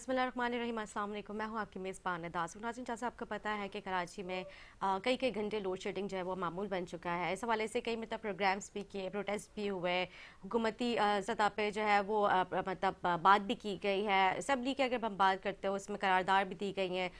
बिस्मिल्लाहिर्रहमानिर्रहीम। अस्सलाम वालेकुम। मैं हूं आपकी मेज़बान दास। नाज़रीन, जैसा आपको पता है कि कराची में कई कई घंटे लोड शेडिंग जो है वो मामूल बन चुका है। इस हवाले से कई मतलब प्रोग्राम्स भी किए, प्रोटेस्ट भी हुए, हुकूमती सतह पे जो है वो बात भी की गई है। असम्बली की अगर हम बात करते हो उसमें करारदार भी दी गई हैं,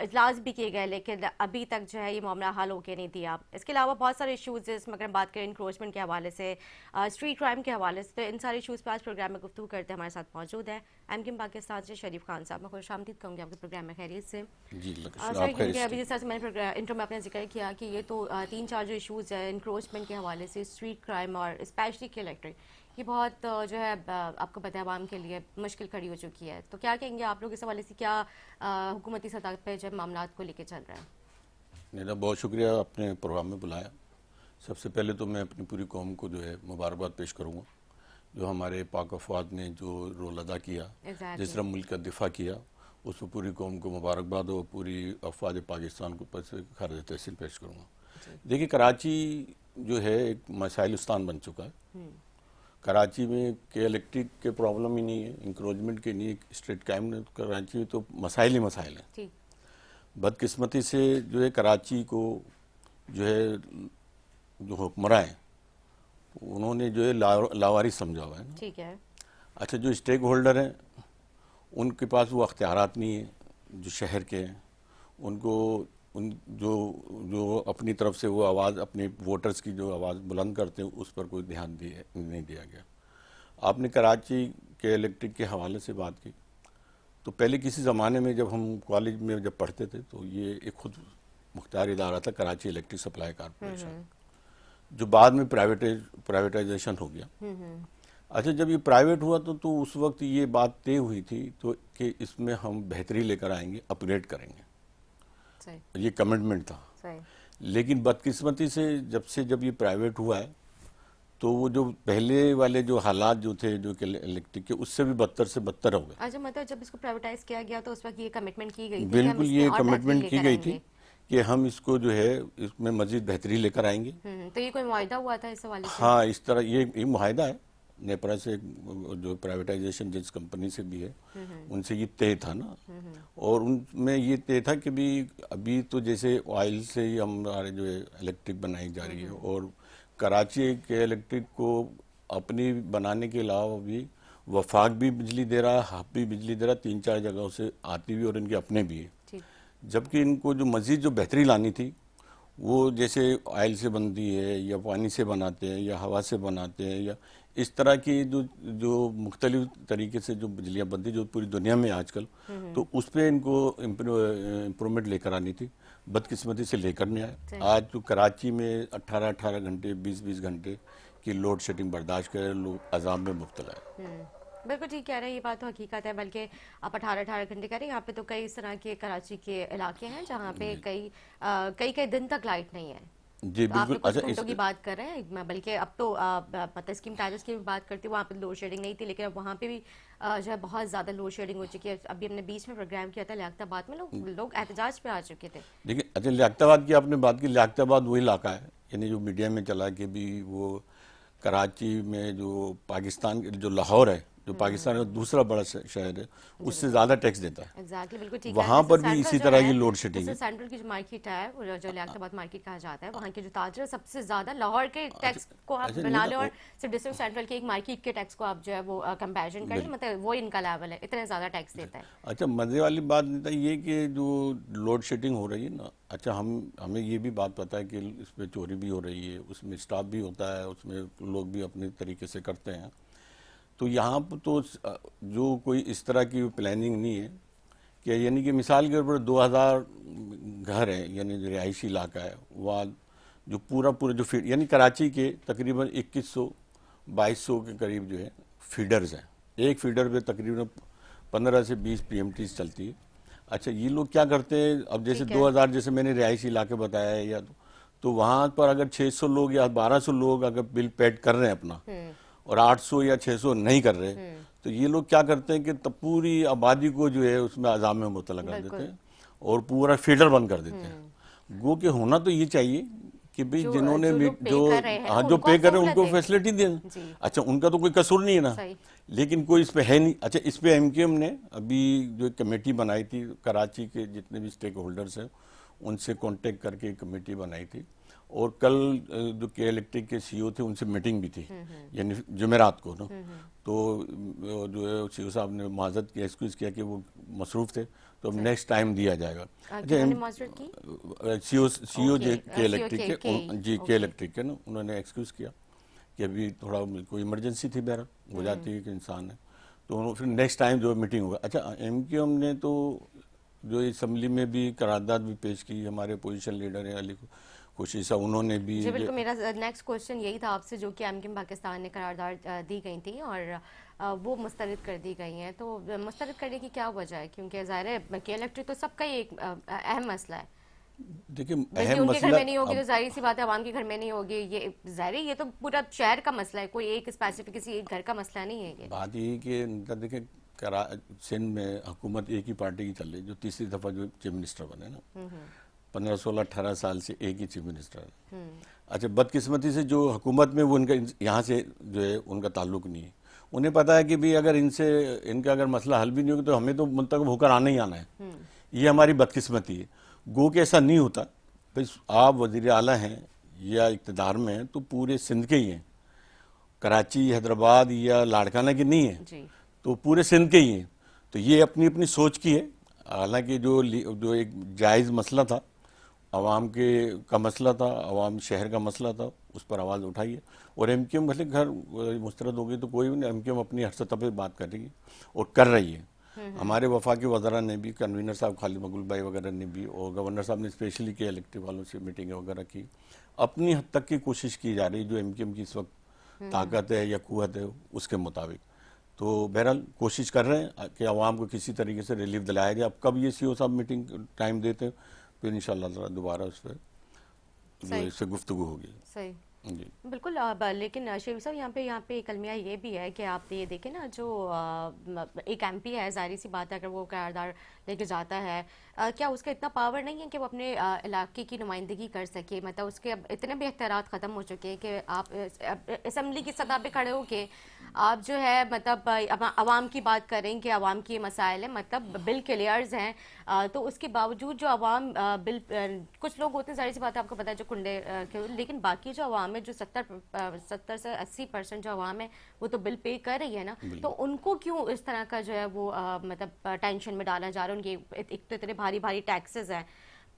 इजलास भी किए गए, लेकिन अभी तक जो है ये मामला हल होके नहीं दिया। इसके अलावा बहुत सारे इशूज़ इसमें अगर हम बात करें इंक्रोचमेंट के हवाले से, स्ट्रीट क्राइम के हवाले से, तो इन सारे इशूज़ पर आज प्रोग्राम में गुफ्तगू करते हमारे साथ मौजूद है एमकिन पाकिस्तान से शरीफ खान साहब। मैं खुशामदीद कहूँगी आपके प्रोग्राम में, खैरियत से। जी सर, आप खैर क्योंकि अभी जिस तरह से मैंने इंट्रो में अपने जिक्र किया कि ये तो तीन चार जो इशूज़ है इंक्रोचमेंट के हवाले से, स्ट्रीट क्राइम और स्पेशली के इलेक्ट्रिक, ये बहुत जो है आपको पता है आवाम के लिए मुश्किल खड़ी हो चुकी है। तो क्या कहेंगे आप लोग इस हवाले से, क्या हुकूमती सतह पर जब मामला को लेकर चल रहा है? मेरा बहुत शुक्रिया आपने प्रोग्राम में बुलाया। सबसे पहले तो मैं अपनी पूरी कौम को जो है मुबारकबाद पेश करूँगा, जो हमारे पाक अफवाद ने जो रोल अदा किया, जिस तरह मुल्क का दिफा किया, उस पर पूरी कौम को मुबारकबाद और पूरी अफवाज पाकिस्तान को खराज तहसीन पेश करूँगा। देखिए, कराची जो है एक मसाइलिस्तान बन चुका है। कराची में के इलेक्ट्रिक के प्रॉब्लम ही नहीं है, इंक्रोचमेंट के नहीं है, स्ट्रीट क्राइम में कराची में तो मसाइल ही मसाइल हैं। बदकिस्मती से जो है कराची को जो है जो हुक्मरां हैं उन्होंने जो है लावारिस समझा हुआ है ना। ठीक है। अच्छा, जो स्टेक होल्डर हैं उनके पास वो अख्तियारात नहीं है, जो शहर के हैं उनको उन जो जो अपनी तरफ से वो आवाज़ अपने वोटर्स की जो आवाज़ बुलंद करते हैं उस पर कोई ध्यान नहीं दिया गया। आपने कराची के इलेक्ट्रिक के हवाले से बात की, तो पहले किसी ज़माने में जब हम कॉलेज में जब पढ़ते थे तो ये एक खुद मुख्तार इदारा था, कराची इलेक्ट्रिक सप्लाई कॉरपोरेशन, जो बाद में प्राइवेटाइजेशन हो गया। अच्छा, जब ये प्राइवेट हुआ तो उस वक्त ये बात तय हुई थी तो कि इसमें हम बेहतरी लेकर आएंगे, अपग्रेड करेंगे, ये कमिटमेंट था। लेकिन बदकिस्मती से जब ये प्राइवेट हुआ है तो वो जो पहले वाले जो हालात जो थे जो इलेक्ट्रिक के, उससे भी बदतर से बदतर हो गए। अच्छा, मतलब जब इसको प्राइवेटाइज किया गया तो उस वक्त ये कमिटमेंट की गई थी कि हम बिल्कुल, इसमें ये और बेहतरी कमिटमेंट की लेकर गई थी आएंगे। कि हम इसको जो है इसमें मजीद बेहतरी लेकर आएंगे। तो ये कोई मुआहदा हुआ था इस हवाले से? हाँ, इस तरह ये मुआहदा है नेपरा से, जो प्राइवेटाइजेशन जिस कंपनी से भी है उनसे ये तय था ना। और उनमें ये तय था कि भी अभी तो जैसे ऑयल से ही हमारे जो है इलेक्ट्रिक बनाई जा रही है, और कराची के इलेक्ट्रिक को अपनी बनाने के अलावा भी वफाक भी बिजली दे रहा है, हाफ भी बिजली दे रहा है, तीन चार जगहों से आती भी और इनके अपने भी है। जबकि इनको जो मजीद जो बेहतरी लानी थी वो जैसे ऑयल से बनती है या पानी से बनाते हैं या हवा से बनाते हैं या इस तरह की जो मुख्तलिफ तरीके से जो बिजलियाँ बनती जो पूरी दुनिया में आजकल, तो उस पर इनको इम्प्रूवमेंट लेकर आनी थी। बदकिस्मती से लेकर नहीं आए। आज तो कराची में 18-18 घंटे 20-20 घंटे की लोड शेडिंग बर्दाश्त कर लोग अजाब में मुब्तला है। बिल्कुल ठीक कह रहे हैं, ये बात तो हकीकत है। बल्कि आप 18-18 घंटे कह रहे हैं, यहाँ पे तो कई इस तरह के कराची के इलाके हैं जहाँ पे कई कई दिन तक लाइट नहीं है। जी तो आप बिल्कुल। लोग कुछ अच्छा, घंटों की बात कर रहे हैं, मैं बल्कि अब तो मतलब स्कीम टाइल्स की भी बात करती हूँ, वहाँ पे लोड शेडिंग नहीं थी, लेकिन अब वहाँ पे भी जो है बहुत ज़्यादा लोड शेडिंग हो चुकी है। अभी हमने बीच में प्रोग्राम किया था लियाकताबाद में, लोग एहतजाज पे आ चुके थे। देखिए, अच्छा लियाकताबाद की आपने बात की, लियाकताबाद वही इलाका है यानी जो मीडिया में चला कि भी वो कराची में जो पाकिस्तान जो लाहौर है, जो पाकिस्तान का दूसरा बड़ा शहर है, उससे ज़्यादा टैक्स देता है। एग्जैक्टली, बिल्कुल ठीक है। वहाँ पर भी इसी तरह की लोड शेडिंग है। सेंट्रल की जो मार्केट है, वो जो लियाकताबाद मार्केट कहा जाता है, वहाँ के जो ताजर सबसे ज्यादा लाहौर के टैक्स को आप बना लें और सिर्फ डिस्ट्रिक्ट सेंट्रल के एक मार्केट के टैक्स को आप जो है वो कंपैरिजन कर लें, मतलब वो इनका लेवल है, इतना ज्यादा टैक्स देता है। अच्छा, मजे वाली बात ये कि जो लोड शेडिंग हो रही है ना, अच्छा हमें ये भी बात पता है कि इस पर चोरी भी हो रही है, उसमें स्टाफ भी होता है, उसमें लोग भी अपने तरीके से करते हैं। तो यहाँ पर तो जो कोई इस तरह की प्लानिंग नहीं है कि यानी कि मिसाल के ऊपर 2000 घर है यानी जो रिहायशी इलाका है, वहाँ जो पूरा जो फीड यानी कराची के तकरीबन 2100-2200 के करीब जो है फीडर्स हैं। एक फीडर पे तकरीबन 15 से 20 PMTs चलती है। अच्छा, ये लोग क्या करते हैं, अब जैसे 2000 जैसे मैंने रिहायशी इलाके बताया है, या तो वहाँ पर अगर 600 लोग या 1200 लोग अगर बिल पेड कर रहे हैं अपना और 800 या 600 नहीं कर रहे, तो ये लोग क्या करते हैं कि तब पूरी आबादी को जो है उसमें अजाब में मुब्तला कर देते हैं और पूरा फीडर बंद कर देते हैं। गो के होना तो ये चाहिए कि भाई जो जिन्होंने जो लोग पे जो कर रहे हैं हाँ ना, जो उनको पे आप कर रहे हैं सहूलत उनको दें। फैसिलिटी दें। जी। अच्छा, उनका तो कोई कसूर नहीं है ना। सही। लेकिन कोई इस पे है नहीं। अच्छा, इस पे एमकेएम ने अभी जो एक कमेटी बनाई थी, कराची के जितने भी स्टेक होल्डर्स हैं उनसे कांटेक्ट करके एक कमेटी बनाई थी, और कल जो के इलेक्ट्रिक के सीईओ थे उनसे मीटिंग भी थी, यानी जुमेरात को ना। तो जो है सीईओ साहब ने माजरत की, एक्सक्यूज किया कि वो मसरूफ थे, तो अब नेक्स्ट टाइम दिया जाएगा। अच्छा, किन्होंने माजरत की? CEO okay. के सीओ इलेक्ट्रिक के के जी के ओके। इलेक्ट्रिक के ना, उन्होंने एक्सक्यूज किया कि अभी थोड़ा कोई इमरजेंसी थी, बहरहाल हो जाती है कि इंसान है, तो उन्होंने फिर नेक्स्ट टाइम जो मीटिंग होगा। अच्छा, एमक्यूएम ने तो जो असम्बली में भी करारदाद भी पेश की, हमारे पोजीशन लीडर हैं अली खुशी साहब, उन्होंने भी जी बिल्कुल, मेरा नेक्स्ट क्वेश्चन यही था आपसे, जो कि एमकेएम पाकिस्तान ने करारदाद दी गई थी और वो मुस्तरद कर दी गई हैं, तो मुस्तरद करने की क्या वजह है? क्योंकि ज़ाहिर है कि इलेक्ट्रिक तो सबका ही एक अहम मसला है। देखिए बिजली अहम उनके घर मसला में नहीं होगी तो अब जाहिर सी बात है आवाम के घर में नहीं होगी। ये जाहिर है, ये तो पूरा शहर का मसला है, कोई एक स्पेसिफिक किसी एक घर का मसला नहीं है ये। बात ये है कि देखिए सिंध में हुकूमत एक ही पार्टी की चल रही, जो तीसरी दफा जो चीफ मिनिस्टर बने ना, 15, 16, 18 साल से एक ही चीफ मिनिस्टर है। अच्छा, बदकिस्मती से जो हुकूमत में वो उनका यहाँ से जो है उनका ताल्लुक नहीं है। उन्हें पता है कि भी अगर इनका अगर मसला हल भी नहीं होगा तो हमें तो मुल्क तक होकर आना ही आना है। ये हमारी बदकिस्मती है। गो कि ऐसा नहीं होता, भाई आप वजीर आला हैं या इक़्तिदार में हैं तो पूरे सिंध के ही हैं, कराची हैदराबाद या लाड़काना की नहीं है, जी। तो पूरे सिंध के ही हैं। तो ये अपनी अपनी सोच की है। हालांकि जो एक जायज़ मसला था, आवाम के का मसला था, आवाम शहर का मसला था, उस पर आवाज़ उठाई है। और एमक्यूएम भले घर मुस्तरद हो गई तो कोई नहीं, एमक्यूएम अपनी हर सतह पर बात करेगी और कर रही है। हमारे वफाकी वज़रा ने भी, कन्वीनर साहब खालिद मकबूल भाई वगैरह ने भी, और गवर्नर साहब ने स्पेशली के इलेक्टिव वालों से मीटिंग वगैरह की। अपनी हद तक की कोशिश की जा रही, जो एमक्यूएम की इस वक्त ताकत है या कुव्वत है उसके मुताबिक। तो बहरहाल कोशिश कर रहे हैं कि आवाम को किसी तरीके से रिलीफ दिलाया जाए। अब कब ये सीईओ साहब मीटिंग टाइम देते हैं, फिर इंशाल्लाह दोबारा उस पर जो इससे गुफ्तगू होगी। सही। जी बिल्कुल। अब लेकिन शेख साहब, यहाँ पे एक अलमिया ये भी है कि आप ये देखें ना, जो एक एमपी है, जाहिर सी बात है अगर वो करारदाद लेके जाता है, क्या उसका इतना पावर नहीं है कि वो अपने इलाके की नुमाइंदगी कर सके? मतलब उसके अब इतने भी इख्तियारात ख़त्म हो चुके हैं कि आप असम्बली की सतह पे खड़े हो के आप जो है मतलब आवाम की बात करें कि आवाम की मसाइल है, मतलब बिल क्लियर्स हैं, तो उसके बावजूद जो आवाम बिल कुछ लोग होते हैं, जाहिर सी बात है आपको पता है, जो कुंडे लेकिन बाकी जो आवाम है, जो 70 से 80% जो आवाम है वो तो बिल पे कर रही है ना, तो उनको क्यों इस तरह का जो है वो मतलब टेंशन में डाला जा रहा है? उनके एक तो इतने भारी भारी टैक्सेस हैं,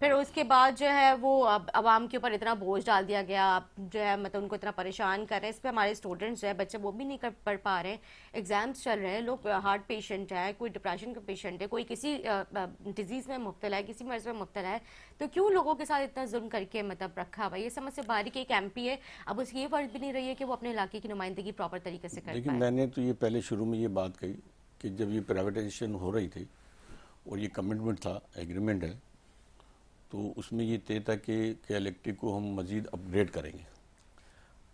फिर उसके बाद जो है वो अब आवाम के ऊपर इतना बोझ डाल दिया गया, आप जो है मतलब उनको इतना परेशान कर रहे हैं। इस पे हमारे स्टूडेंट्स जो है, बच्चे वो भी नहीं कर पढ़ पा रहे हैं, एग्जाम्स चल रहे हैं, लोग हार्ट पेशेंट है, कोई डिप्रेशन का पेशेंट है, कोई किसी डिजीज़ में मुब्तला है, किसी मर्ज में मुब्तला है, तो क्यों लोगों के साथ इतना जुल्म करके मतलब रखा हुआ? ये समझ से बाहर की एक एमपी है, अब उसकी ये फर्ज भी नहीं रही है कि वो अपने इलाके की नुमाइंदगी प्रॉपर तरीके से कर देखिए, पाए। मैंने तो ये पहले शुरू में ये बात कही कि जब ये प्राइवेटाइजेशन हो रही थी और ये कमिटमेंट था, एग्रीमेंट है, तो उसमें ये तय था कि इलेक्ट्रिक को हम मज़ीद अपग्रेड करेंगे।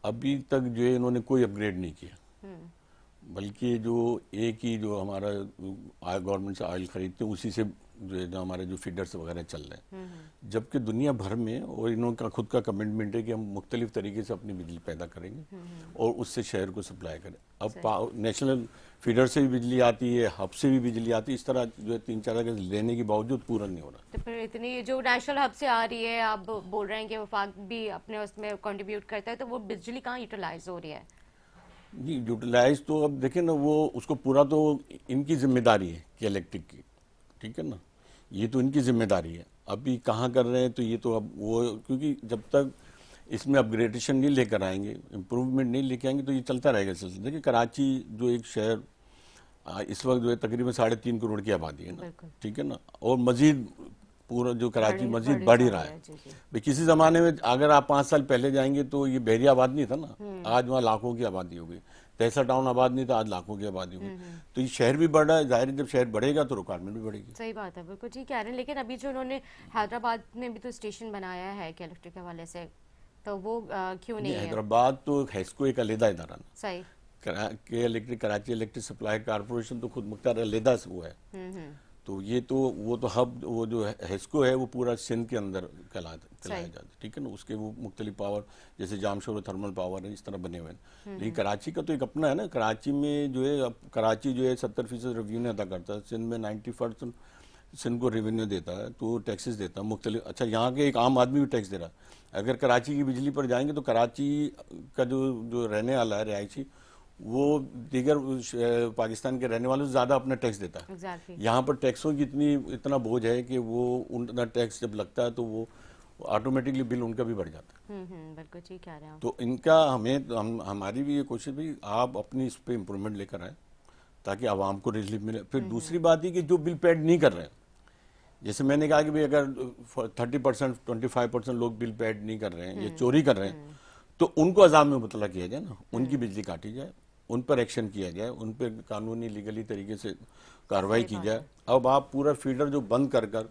अभी तक जो है इन्होंने कोई अपग्रेड नहीं किया, बल्कि जो एक ही जो हमारा गवर्नमेंट से ऑयल खरीदते हैं उसी से जो है जो हमारे जो फीडर्स वगैरह चल रहे हैं, जबकि दुनिया भर में और इनका खुद का कमिटमेंट है कि हम मुख्तलिफ तरीके से अपनी बिजली पैदा करेंगे और उससे शहर को सप्लाई करें। अब नेशनल फीडर से भी बिजली आती है, हब से भी बिजली आती है, इस तरह जो है 3-4 जगह लेने के बावजूद पूरा नहीं हो रहा। तो फिर इतनी जो नेशनल हब से आ रही है, आप बोल रहे हैं कि वफाक भी अपने उसमें कंट्रीब्यूट करता है, तो वो बिजली कहाँ यूटिलाइज हो रही है? जी, यूटिलाइज तो अब देखें ना, वो उसको पूरा तो इनकी जिम्मेदारी है कि इलेक्ट्रिक की, ठीक है ना, ये तो इनकी जिम्मेदारी है। अभी कहाँ कर रहे हैं तो ये तो अब वो, क्योंकि जब तक इसमें अपग्रेडेशन नहीं लेकर आएंगे, इम्प्रूवमेंट नहीं लेके आएंगे तो ये चलता रहेगा सिलसिला। देखिए कराची जो एक शहर इस वक्त जो है तकरीबन 3.5 करोड़ की आबादी है ना, ठीक है ना, और मजीद पूरा जो कराची मजीद बढ़ ही रहा है। भाई किसी ज़माने में अगर आप 5 साल पहले जाएंगे तो ये बहरी आबाद नहीं था ना, आज वहाँ लाखों की आबादी हो गई। तहसा टाउन आबाद नहीं था, आज लाखों की आबादी हो गई। तो ये शहर भी बढ़ रहा है, जाहिर है जब शहर बढ़ेगा तो रिक्वायरमेंट भी बढ़ेगी। सही बात है, बिल्कुल ठीक कह रहे हैं। लेकिन अभी जो उन्होंने हैदराबाद में भी तो स्टेशन बनाया है कि इलेक्ट्रिक के हवाले से, तो वो क्यों नहीं है? हैदराबाद तो हैस्को एक अलहदा इदारा ना, सही। के electric Karachi electric supply corporation तो खुद मुख्तार अलहदा से वो है, तो ये तो वो तो हब वो जो हेस्को है वो पूरा सिंध के अंदर कहलाया जाता है, ठीक है ना। उसके वो मुख्तलिफ पावर जैसे जामशोर थर्मल पावर है इस तरह बने हुए हैं। लेकिन कराची का तो एक अपना है ना। कराची में जो है, अब कराची जो है 70% रेवेन्यू अदा करता है, सिंध में 90% सिंध को रेवेन्यू देता है, तो टैक्सेस देता है मुख्तलिफ। अच्छा, यहाँ के एक आम आदमी भी टैक्स दे रहा है। अगर कराची की बिजली पर जाएंगे तो कराची का जो जो रहने वाला है रिहायशी, वो दीगर पाकिस्तान के रहने वालों से ज़्यादा अपना टैक्स देता है। एग्जैक्टली। यहाँ पर टैक्सों की इतना बोझ है कि वो उतना टैक्स जब लगता है तो वो ऑटोमेटिकली बिल उनका भी बढ़ जाता है। बिल्कुल ठीक कह रहे हैं आप। तो इनका हमारी भी ये कोशिश भी आप अपनी इस पे इम्प्रूवमेंट लेकर आए ताकि आवाम को रिलीफ मिले। फिर दूसरी बात ये कि जो बिल पेड नहीं कर रहे हैं, जैसे मैंने कहा कि भाई अगर 30% 25% लोग बिल पेड नहीं कर रहे हैं या चोरी कर रहे हैं, तो उनको अजाब में मुतला किया जाए ना, उनकी बिजली काटी जाए, उन पर एक्शन किया जाए, उन पर कानूनी लीगली तरीके से कार्रवाई की जाए। अब आप पूरा फीडर जो बंद कर कर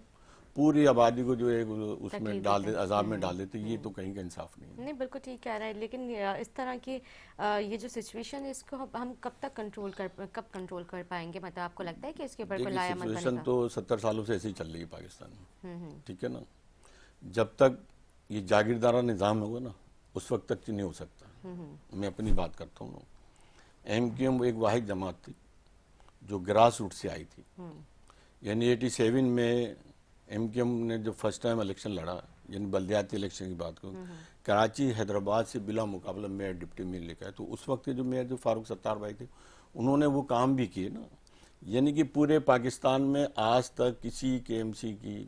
पूरी आबादी को जो है उसमें डाल दे, अजाब में डाल देते, ये तो कहीं का इंसाफ नहीं है। नहीं, बिल्कुल ठीक कह रहा है। लेकिन इस तरह की ये जो सिचुएशन है, इसको हम कब तक कंट्रोल कर पाएंगे? मतलब आपको लगता है कि इसके ऊपर कोई देखिए, लायामत सिचुएशन बनेगा? तो 70 सालों से ऐसे ही चल रही है पाकिस्तान में, ठीक है ना। जब तक ये जागीरदारा निज़ाम होगा ना, उस वक्त तक नहीं हो सकता। मैं अपनी बात करता हूँ। MQM एक वाहिद जमात थी जो ग्रास रूट से आई थी। यानी 87 में MQM ने जब फर्स्ट टाइम इलेक्शन लड़ा, यानी बल्दियाती इलेक्शन की बात करूँ, कराची हैदराबाद से बिला मुकाबला मेयर डिप्टी मेयर लेकर आए। तो उस वक्त के जो मेयर जो फारूक सत्तार भाई थे, उन्होंने वो काम भी किए ना। यानी कि पूरे पाकिस्तान में आज तक किसी KMC की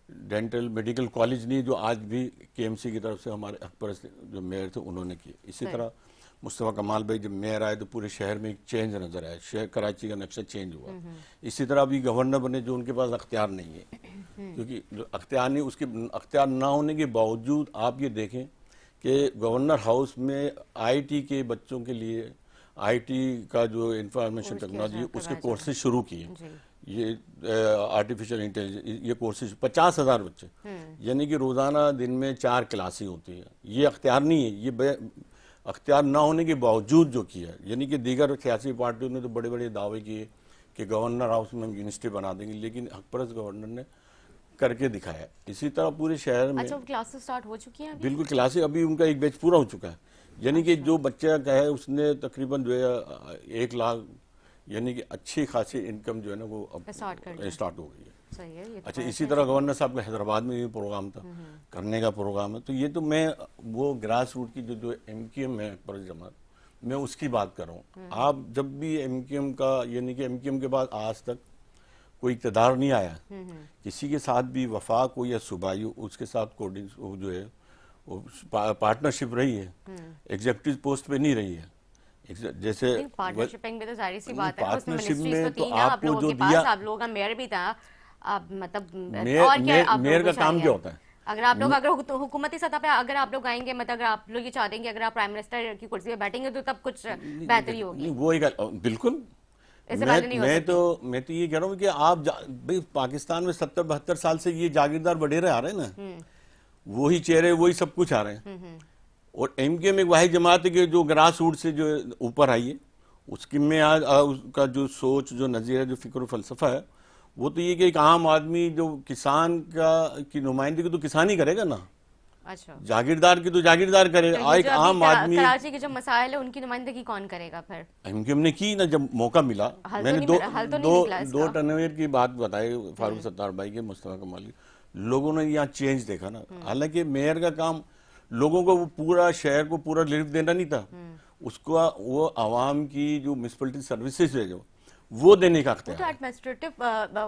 डेंटल मेडिकल कॉलेज नहीं जो आज भी KMC की तरफ से हमारे अकबर जो मेयर थे उन्होंने किए। इसी तरह मुस्तफ़ा कमाल भाई जब मेयर आए तो पूरे शहर में एक चेंज नजर आया, शहर कराची का नक्शा चेंज हुआ। इसी तरह अभी गवर्नर बने जो उनके पास अख्तियार नहीं है, क्योंकि जो अख्तियार नहीं, उसके अख्तियार ना होने के बावजूद आप ये देखें कि गवर्नर हाउस में IT के बच्चों के लिए IT का जो इंफॉर्मेशन टेक्नोलॉजी उसके कोर्सेज शुरू किए। ये आर्टिफिशियल इंटेलिजेंस ये कोर्सेज 50,000 बच्चे, यानी कि रोज़ाना दिन में 4 क्लासें होती है। ये अख्तियार नहीं है, ये अख्तियार ना होने के बावजूद जो किया। यानी कि दीगर सियासी पार्टियों ने तो बड़े बड़े दावे किए कि गवर्नर हाउस में हम यूनिवर्सिटी बना देंगे, लेकिन हकपरस्त गवर्नर ने करके दिखाया। इसी तरह पूरे शहर में अच्छा, क्लासेस स्टार्ट हो चुकी हैं? बिल्कुल क्लासें, अभी उनका एक बैच पूरा हो चुका है। यानी कि जो बच्चा का है उसने तकरीबन जो है 1 लाख यानी कि अच्छी खासी इनकम जो है ना वो अब स्टार्ट हो गई है। सही है, ये तो अच्छा, इसी तरह गवर्नर साहब का हैदराबाद में भी प्रोग्राम था, करने का प्रोग्राम है। तो ये तो मैं वो ग्रास रूट की जो MQM है पर जमात, मैं उसकी बात कर रहा हूँ। आप जब भी MQM का यानी कि MQM के बाद आज तक कोई इक़्तिदार नहीं आया, किसी के साथ भी वफाक हो या सूबाई हो, उसके साथ कोर्डिंग जो है वो पार्टनरशिप रही है, एग्जीक्यूटिव पोस्ट पे नहीं रही है। जैसे पार्टनरशिपिंग में तो जाहिर सी बात है, उसमें पार्टनरशिप मिनिस्ट्रीज तो में तो थी ना आप आपको लोगों जो के पास, दिया, आप लोगों का मेयर भी था। अब मतलब और क्या मेयर आप मेयर लोगों का को काम चाहिए? क्या होता है? अगर आप लोग अगर हुकूमती सतह पे अगर आप लोग आएंगे, मतलब अगर आप लोग ये चाहते हैं कि अगर आप प्राइम मिनिस्टर की कुर्सी पे बैठेंगे तो तब कुछ बेहतरी होगी। नहीं, वो एक बिल्कुल। इससे पहले नहीं हो सकती। मैं तो ये कह रहा हूँ कि आप भाई पाकिस्तान में 70-72 साल से ये जागीरदार बढ़ेरे आ रहे हैं ना, वही चेहरे वही सब कुछ आ रहे हैं। और MQM एक वाहिद जमात है कि जो ग्रास रूट से जो ऊपर आई है, उसकी में आज उसका जो सोच जो नज़रिया जो फिक्र फलसफा है वो तो ये कि एक आम आदमी जो किसान की नुमाइंदगी तो किसान ही करेगा ना। अच्छा, जागीरदार की तो जागीरदार करेगा। तो ये एक जो अभी आम आदमी, कराची के जो मसाइल है उनकी नुमाइंदगी कौन करेगा फिर? MQM ने की ना जब मौका मिला। मैंने दो टर्नओवर की बात बताई फारूक सत्तार भाई के, मुस्तफा कमाल की। लोगों ने यहाँ चेंज देखा ना। हालांकि मेयर का काम लोगों को वो पूरा शहर को पूरा रिलीफ देना नहीं था, उसको वो आवाम की जो म्यूनिसिपलिटी सर्विसेज है जो वो देने का वो तो एडमिनिस्ट्रेटिव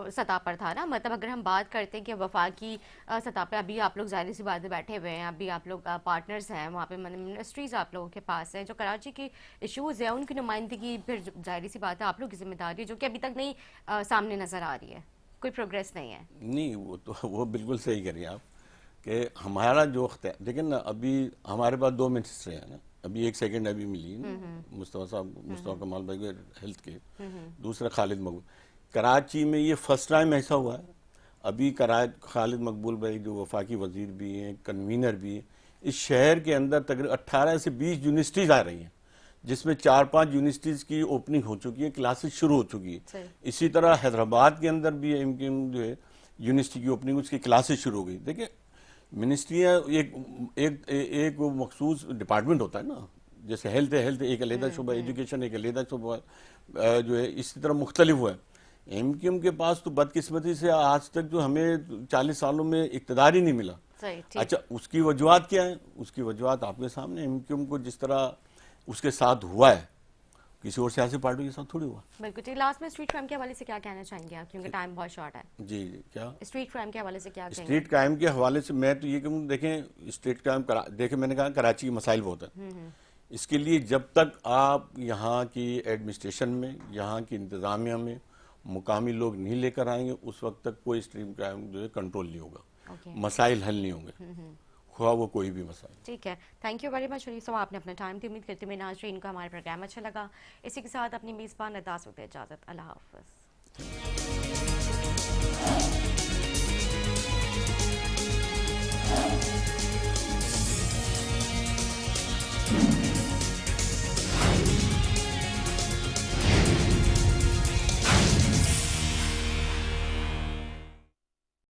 सतह पर था ना। मतलब अगर हम बात करते हैं कि वफाकी सतह पे अभी आप लोग जाहिर सी बात बैठे हुए हैं, अभी आप लोग पार्टनर्स हैं वहाँ पे, मतलब मिनिस्ट्रीज आप लोगों के पास हैं, जो कराची के इश्यूज है उनकी नुमाइंदगी फिर जाहिर सी बात है आप लोग की जिम्मेदारी है, जो कि अभी तक नहीं सामने नजर आ रही है, कोई प्रोग्रेस नहीं है। नहीं, वो तो वो बिल्कुल सही करिए आप कि हमारा जो लेकिन ना अभी हमारे पास 2 मिनिस्टर हैं ना, अभी एक सेकंड अभी मिली मुस्तफा साहब, मुस्तफा कमाल भाई को हेल्थ के, दूसरा खालिद मकबूल। कराची में ये फर्स्ट टाइम ऐसा हुआ है। अभी खालिद मकबूल भाई जो वफाकी वजीर भी हैं, कन्वीनर भी हैं, इस शहर के अंदर तकरीबन 18 से 20 यूनिवर्सिटीज आ रही हैं जिसमें 4-5 यूनिवर्सिटीज की ओपनिंग हो चुकी है, क्लासेस शुरू हो चुकी सही। है। इसी तरह हैदराबाद के अंदर भी एमक्यूएम जो है यूनिवर्सिटी की ओपनिंग, उसकी क्लासेस शुरू हो गई। देखिए मिनिस्ट्रियाँ एक वो मखसूस डिपार्टमेंट होता है ना, जैसे हेल्थ है, हेल्थ एक अलहदा शुबा, एजुकेशन एक अलहदा शुबा जो है, इसी तरह मुख्तलिफ हुआ है। एमक्यूएम के पास तो बदकिस्मती से आज तक जो हमें 40 सालों में इक़्तिदार ही नहीं मिला। सही, ठीक। अच्छा, उसकी वजूहत क्या है? उसकी वजूहत आपके सामने, एमक्यूएम को जिस तरह उसके साथ हुआ है, किसी और सियासी पार्टी के साथ थोड़ी हुआ। बिल्कुल ठीक। लास्ट में स्ट्रीट क्राइम के हवाले से क्या कहना चाहेंगे आप, क्योंकि टाइम बहुत शॉर्ट है। जी जी, क्या स्ट्रीट क्राइम के हवाले से क्या कहेंगे? स्ट्रीट क्राइम के हवाले से मैं तो ये कहूँ, देखें स्ट्रीट क्राइम देखें, मैंने कहा कराची के मसाइल बहुत है। इसके लिए जब तक आप यहाँ की एडमिनिस्ट्रेशन में, यहाँ की इंतजामिया में मुकामी लोग नहीं लेकर आएंगे, उस वक्त तक कोई स्ट्रीट क्राइम जो है कंट्रोल नहीं होगा, मसाइल हल नहीं होंगे, खुआ वो कोई भी मसाइल। ठीक है, थैंक यू वेरी मच शरीफ साहब, आपने अपना टाइम दी। उम्मीद करती हूँ नाज़रीन को हमारा प्रोग्राम अच्छा लगा। इसी के साथ अपनी मेज़बान अरदास होते इजाज़त। अल्लाह हाफ़िज़।